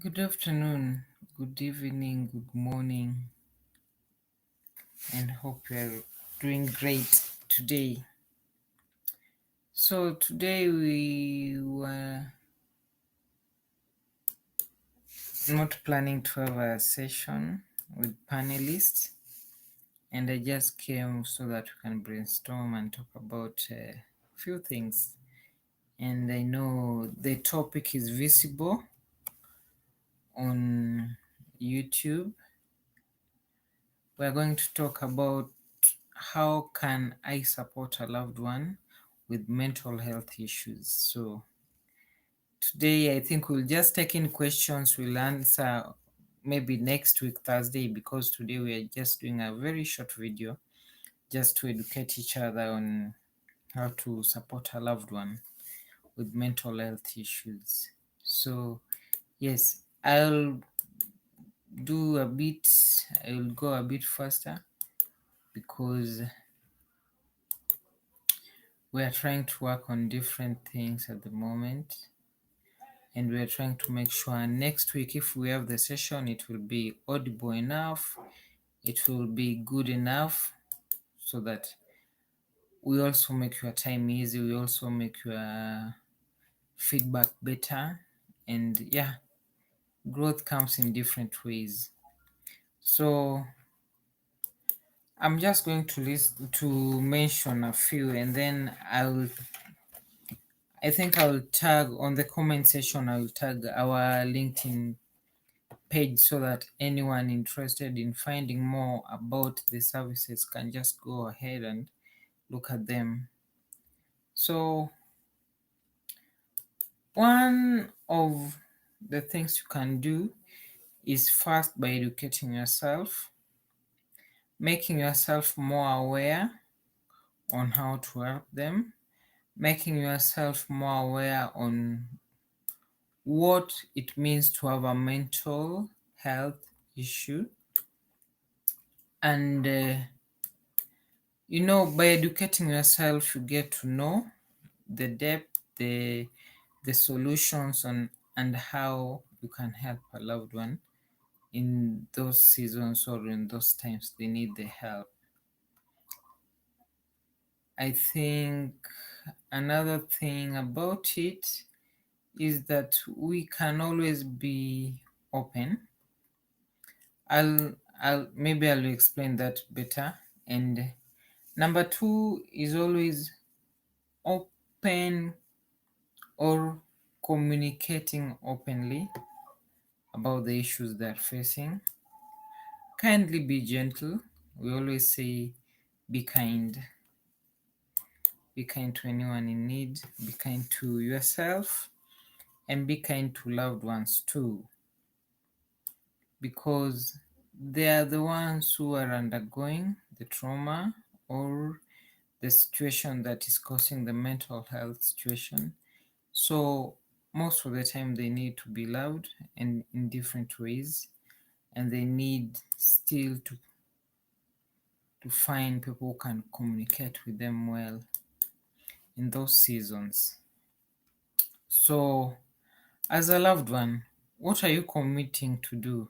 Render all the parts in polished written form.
Good afternoon, good evening, good morning, and hope you're doing great today. So, today we were not planning to have a session with panelists, and I just came so that we can brainstorm and talk about a few things. And I know the topic is visible on YouTube. We're going to talk about how can I support a loved one with mental health issues. So today I think we'll just take in questions. We'll answer maybe next week Thursday, because today we are just doing a very short video just to educate each other on how to support a loved one with mental health issues. So yes, do a bit I'll go a bit faster because we are trying to work on different things at the moment, and we are trying to make sure next week, if we have the session, it will be audible enough, it will be good enough, so that we also make your time easy, we also make your feedback better. And yeah, growth comes in different ways. So I'm just going to mention a few, and then I think I'll tag on the comment section, I'll tag our LinkedIn page so that anyone interested in finding more about the services can just go ahead and look at them. So one of the things you can do is first by educating yourself, making yourself more aware on how to help them, making yourself more aware on what it means to have a mental health issue. And by educating yourself, you get to know the depth, the solutions on and how you can help a loved one in those seasons or in those times they need the help. I think another thing about it is that we can always be open. I'll explain that better. And number two is always open or communicating openly about the issues they're facing. Kindly be gentle. We always say be kind. Be kind to anyone in need, be kind to yourself, and be kind to loved ones too, because they are the ones who are undergoing the trauma or the situation that is causing the mental health situation. So most of the time they need to be loved and in different ways, and they need still to find people who can communicate with them well in those seasons. So as a loved one, what are you committing to do,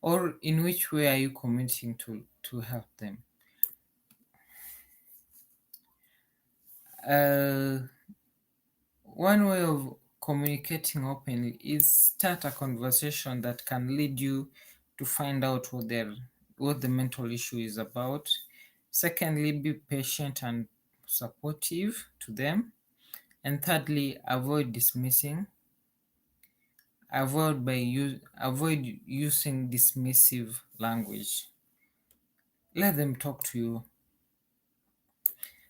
or in which way are you committing to help them? uh, One way of communicating openly is start a conversation that can lead you to find out what the mental issue is about. Secondly, be patient and supportive to them. And thirdly, avoid dismissing. Avoid using dismissive language. Let them talk to you.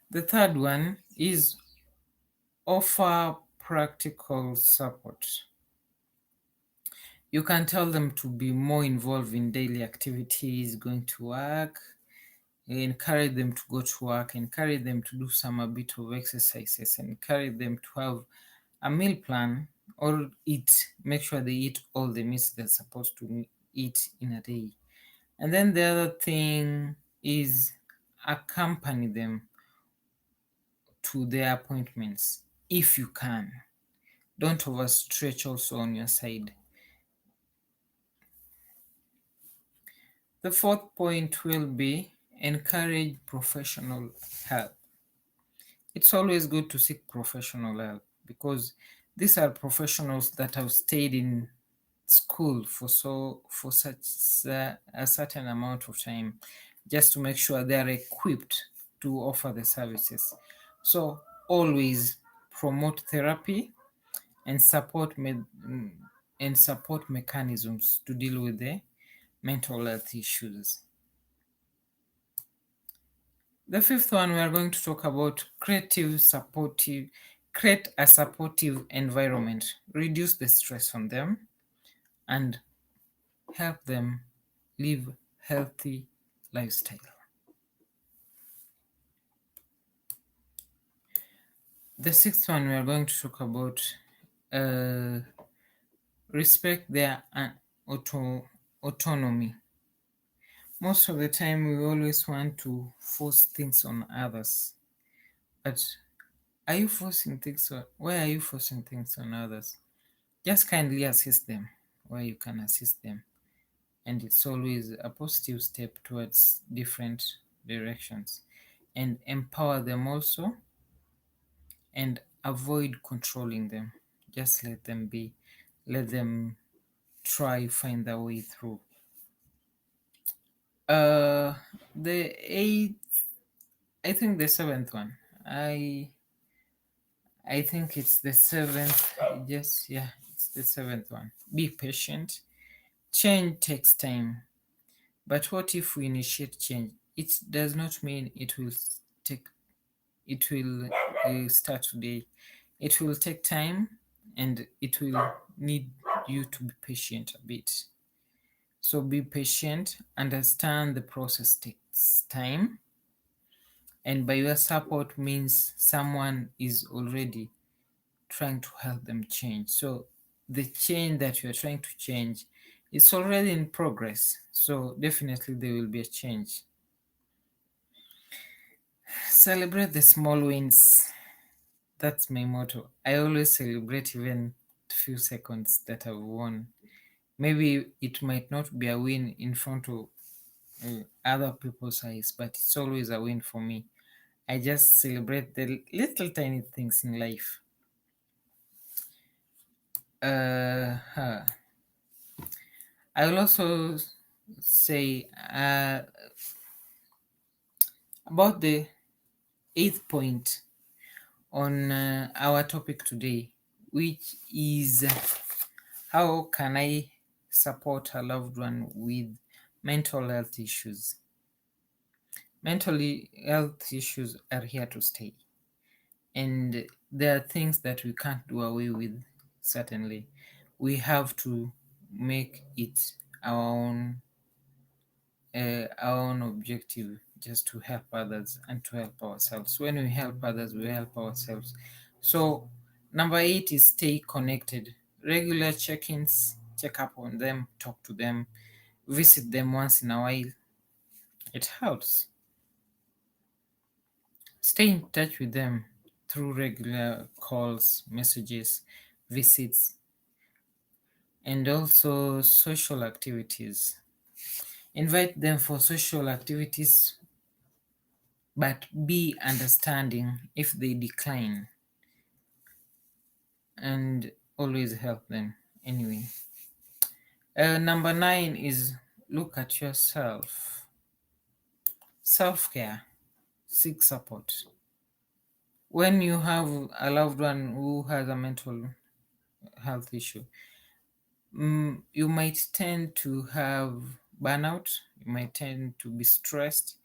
The third one is offer practical support. You can tell them to be more involved in daily activities, going to work, encourage them to go to work, encourage them to do a bit of exercises, encourage them to have a meal plan or make sure they eat all the meals they're supposed to eat in a day. And then the other thing is accompany them to their appointments if you can. Don't overstretch also on your side. The fourth point will be encourage professional help. It's always good to seek professional help because these are professionals that have stayed in school for such a certain amount of time, just to make sure they are equipped to offer the services. So always promote therapy and support mechanisms to deal with the mental health issues. The fifth one, we are going to talk about create a supportive environment, reduce the stress on them, and help them live healthy lifestyle. The sixth one, we are going to talk about uh, respect their autonomy. Most of the time, we always want to force things on others, but are you forcing things on? Why are you forcing things on others? Just kindly assist them where you can assist them, and it's always a positive step towards different directions. And empower them also, and avoid controlling them. Just let them be. Let them try find their way through. Uh, the eighth, I think the seventh one. I think it's the seventh. Yes, yeah, it's the seventh one. Be patient. Change takes time. But what if we initiate change? It does not mean take it will start today. It will take time, and it will need you to be patient a bit. So be patient, understand the process takes time, and by your support means someone is already trying to help them change. So the change that you're trying to change, it's already in progress. So definitely there will be a change. Celebrate the small wins. That's my motto. I always celebrate even few seconds that I've won. Maybe it might not be a win in front of other people's eyes, but it's always a win for me. I just celebrate the little tiny things in life. Huh. I will also say about the eighth point on our topic today, which is how can I support a loved one with mental health issues? Mental health issues are here to stay, and there are things that we can't do away with, certainly. We have to make it our own objective, just to help others and to help ourselves. When we help others, we help ourselves. So, number eight is stay connected. Regular check ins, check up on them, talk to them, visit them once in a while. It helps. Stay in touch with them through regular calls, messages, visits, and also social activities. Invite them for social activities, but be understanding if they decline, and always help them anyway. Number nine is look at yourself. Self care, seek support. When you have a loved one who has a mental health issue, you might tend to have burnout, you might tend to be stressed,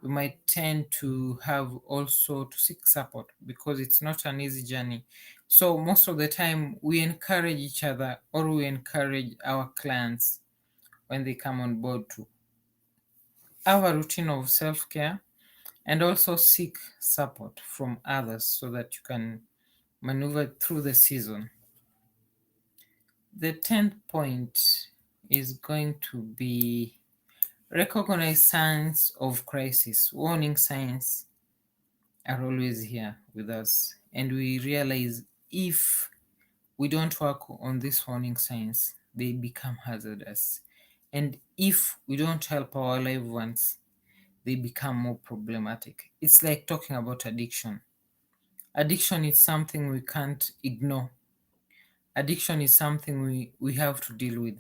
you might tend to have also to seek support because it's not an easy journey. So most of the time we encourage each other, or we encourage our clients when they come on board, to have a routine of self-care and also seek support from others so that you can maneuver through the season. The 10th point is going to be recognize signs of crisis. Warning signs are always here with us, and we realize if we don't work on these warning signs, they become hazardous. And if we don't help our loved ones, they become more problematic. It's like talking about addiction. Addiction is something we can't ignore. Addiction is something we have to deal with.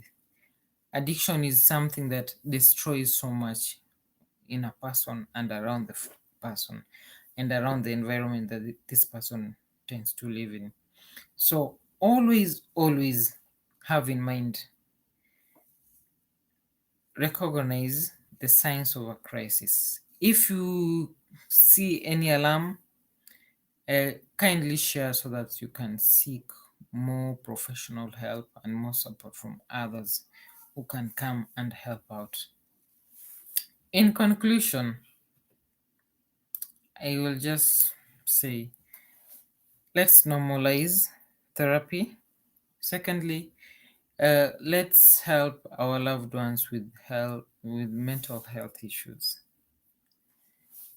Addiction is something that destroys so much in a person and around the person and around the environment that this person tends to live in. So always have in mind, recognize the signs of a crisis. If you see any alarm, kindly share so that you can seek more professional help and more support from others who can come and help out. In conclusion, I will just say, let's normalize therapy. Secondly, let's help our loved ones with mental health issues.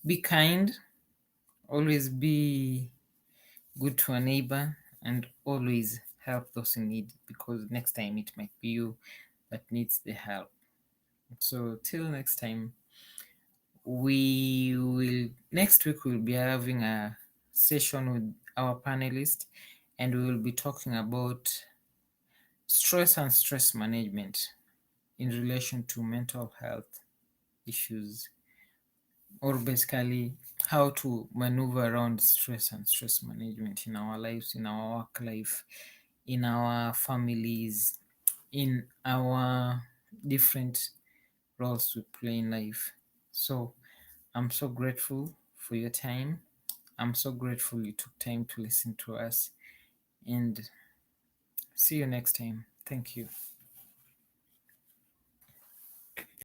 Be kind, always be good to a neighbor, and always help those in need, because next time it might be you that needs the help. So till next time, we will next week we'll be having a session with our panelists, and we will be talking about stress and stress management in relation to mental health issues, or basically how to maneuver around stress and stress management in our lives, in our work life, in our families, in our different roles we play in life. So I'm so grateful for your time. I'm so grateful you took time to listen to us, and see you next time. Thank you.